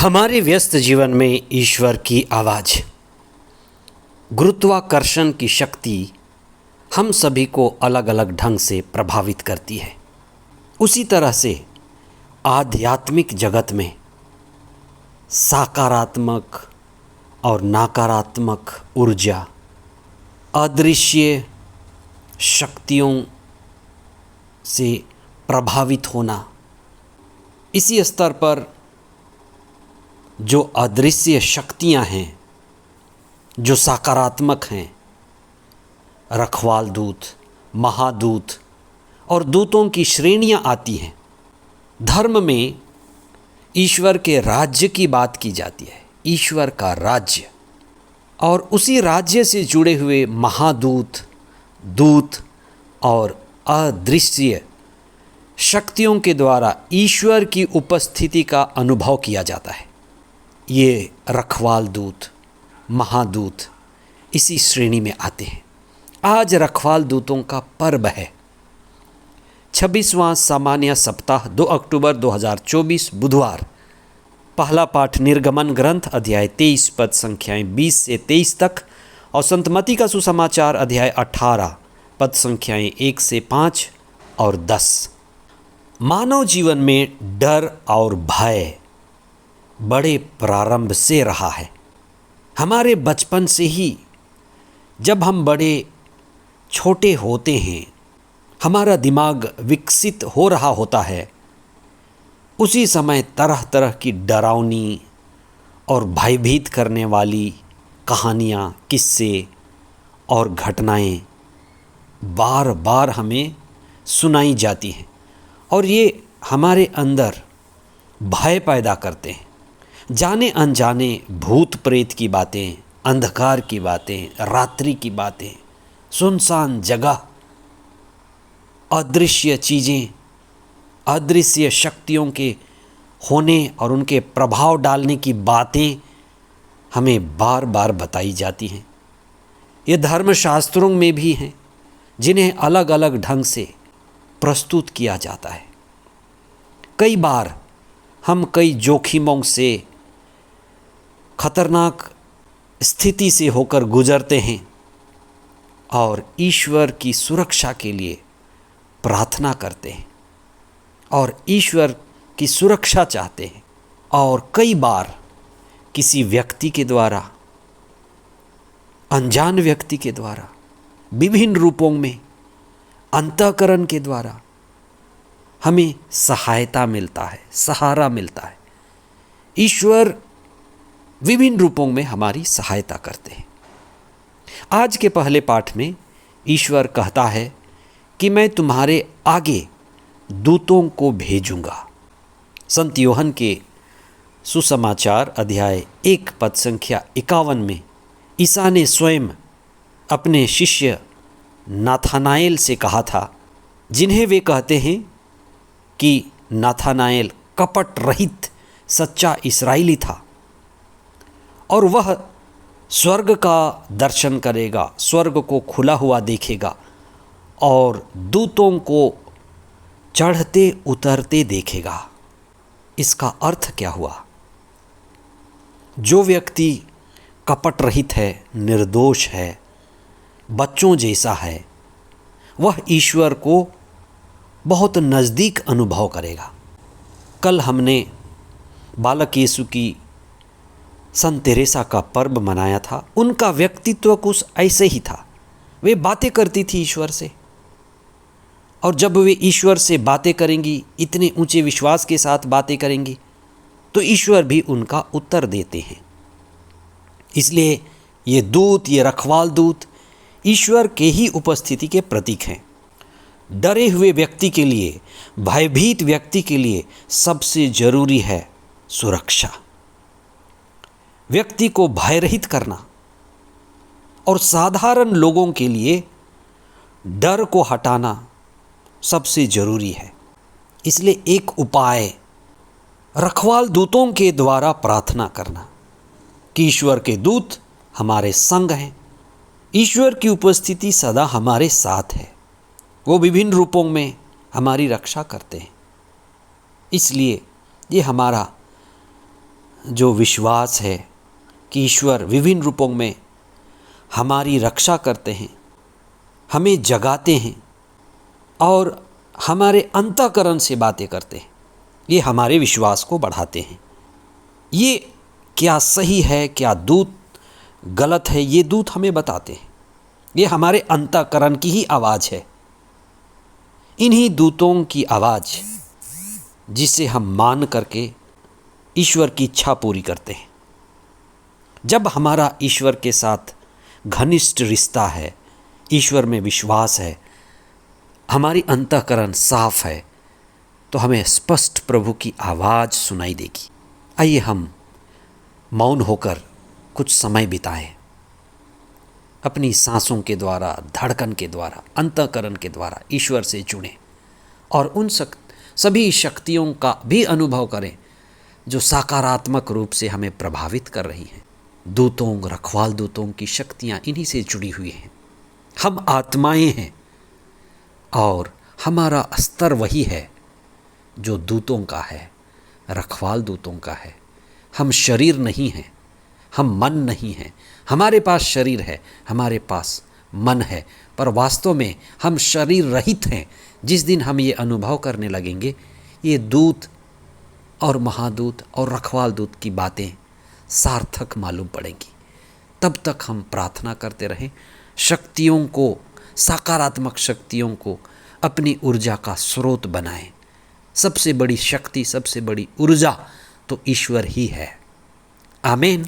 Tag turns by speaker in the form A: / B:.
A: हमारे व्यस्त जीवन में ईश्वर की आवाज़, गुरुत्वाकर्षण की शक्ति हम सभी को अलग अलग ढंग से प्रभावित करती है। उसी तरह से आध्यात्मिक जगत में सकारात्मक और नकारात्मक ऊर्जा, अदृश्य शक्तियों से प्रभावित होना, इसी स्तर पर जो अदृश्य शक्तियां हैं, जो सकारात्मक हैं, रखवाल दूत, महादूत और दूतों की श्रेणियां आती हैं। धर्म में ईश्वर के राज्य की बात की जाती है, ईश्वर का राज्य, और उसी राज्य से जुड़े हुए महादूत, दूत और अदृश्य शक्तियों के द्वारा ईश्वर की उपस्थिति का अनुभव किया जाता है। ये रखवाल दूत, महादूत इसी श्रेणी में आते हैं। आज रखवाल दूतों का पर्व है। 26वां सामान्य सप्ताह 2 अक्टूबर 2024 बुधवार। पहला पाठ निर्गमन ग्रंथ अध्याय 23 पद संख्याएं 20 से 23 तक और संत मत्ती का सुसमाचार अध्याय 18 पद संख्याएं 1 से 5 और 10। मानव जीवन में डर और भय बड़े प्रारंभ से रहा है। हमारे बचपन से ही जब हम बड़े छोटे होते हैं, हमारा दिमाग विकसित हो रहा होता है, उसी समय तरह तरह की डरावनी और भयभीत करने वाली कहानियाँ, किस्से और घटनाएं बार बार हमें सुनाई जाती हैं और ये हमारे अंदर भय पैदा करते हैं। जाने अनजाने भूत प्रेत की बातें, अंधकार की बातें, रात्रि की बातें, सुनसान जगह, अदृश्य चीज़ें, अदृश्य शक्तियों के होने और उनके प्रभाव डालने की बातें हमें बार बार बताई जाती हैं। ये धर्मशास्त्रों में भी हैं, जिन्हें अलग अलग ढंग से प्रस्तुत किया जाता है। कई बार हम कई जोखिमों से, खतरनाक स्थिति से होकर गुजरते हैं और ईश्वर की सुरक्षा के लिए प्रार्थना करते हैं और ईश्वर की सुरक्षा चाहते हैं। और कई बार किसी व्यक्ति के द्वारा, अनजान व्यक्ति के द्वारा, विभिन्न रूपों में, अंतःकरण के द्वारा हमें सहायता मिलता है, सहारा मिलता है। ईश्वर विभिन्न रूपों में हमारी सहायता करते हैं। आज के पहले पाठ में ईश्वर कहता है कि मैं तुम्हारे आगे दूतों को भेजूंगा। संत यूहन्ना के सुसमाचार अध्याय 1 पद संख्या 51 में ईसा ने स्वयं अपने शिष्य नाथानाएल से कहा था, जिन्हें वे कहते हैं कि नाथानाएल कपट रहित सच्चा इस्राएली था और वह स्वर्ग का दर्शन करेगा, स्वर्ग को खुला हुआ देखेगा और दूतों को चढ़ते उतरते देखेगा। इसका अर्थ क्या हुआ? जो व्यक्ति कपट रहित है, निर्दोष है, बच्चों जैसा है, वह ईश्वर को बहुत नज़दीक अनुभव करेगा। कल हमने बालक यीशु की संत तेरेसा का पर्व मनाया था। उनका व्यक्तित्व कुछ ऐसे ही था। वे बातें करती थी ईश्वर से, और जब वे ईश्वर से बातें करेंगी, इतने ऊंचे विश्वास के साथ बातें करेंगी, तो ईश्वर भी उनका उत्तर देते हैं। इसलिए ये दूत, ये रखवाल दूत ईश्वर के ही उपस्थिति के प्रतीक हैं। डरे हुए व्यक्ति के लिए, भयभीत व्यक्ति के लिए सबसे जरूरी है सुरक्षा, व्यक्ति को भयरहित करना, और साधारण लोगों के लिए डर को हटाना सबसे जरूरी है। इसलिए एक उपाय रखवाल दूतों के द्वारा प्रार्थना करना कि ईश्वर के दूत हमारे संग हैं, ईश्वर की उपस्थिति सदा हमारे साथ है, वो विभिन्न रूपों में हमारी रक्षा करते हैं। इसलिए ये हमारा जो विश्वास है कि ईश्वर विभिन्न रूपों में हमारी रक्षा करते हैं, हमें जगाते हैं और हमारे अंतःकरण से बातें करते हैं, ये हमारे विश्वास को बढ़ाते हैं। ये क्या सही है, क्या दूत गलत है, ये दूत हमें बताते हैं। ये हमारे अंतःकरण की ही आवाज़ है। इन्हीं दूतों की आवाज़ जिसे हम मान करके ईश्वर की इच्छा पूरी करते हैं। जब हमारा ईश्वर के साथ घनिष्ठ रिश्ता है, ईश्वर में विश्वास है, हमारी अंतःकरण साफ है, तो हमें स्पष्ट प्रभु की आवाज़ सुनाई देगी। आइए हम मौन होकर कुछ समय बिताएं, अपनी सांसों के द्वारा, धड़कन के द्वारा, अंतःकरण के द्वारा ईश्वर से जुड़ें और उन सभी शक्तियों का भी अनुभव करें जो सकारात्मक रूप से हमें प्रभावित कर रही हैं। दूतों, रखवाल दूतों की शक्तियाँ इन्हीं से जुड़ी हुई हैं। हम आत्माएं हैं और हमारा स्तर वही है जो दूतों का है, रखवाल दूतों का है। हम शरीर नहीं हैं, हम मन नहीं हैं। हमारे पास शरीर है, हमारे पास मन है, पर वास्तव में हम शरीर रहित हैं। जिस दिन हम ये अनुभव करने लगेंगे, ये दूत और महादूत और रखवाल दूत की बातें सार्थक मालूम पड़ेंगी। तब तक हम प्रार्थना करते रहें, शक्तियों को, सकारात्मक शक्तियों को अपनी ऊर्जा का स्रोत बनाएं। सबसे बड़ी शक्ति, सबसे बड़ी ऊर्जा तो ईश्वर ही है। आमीन।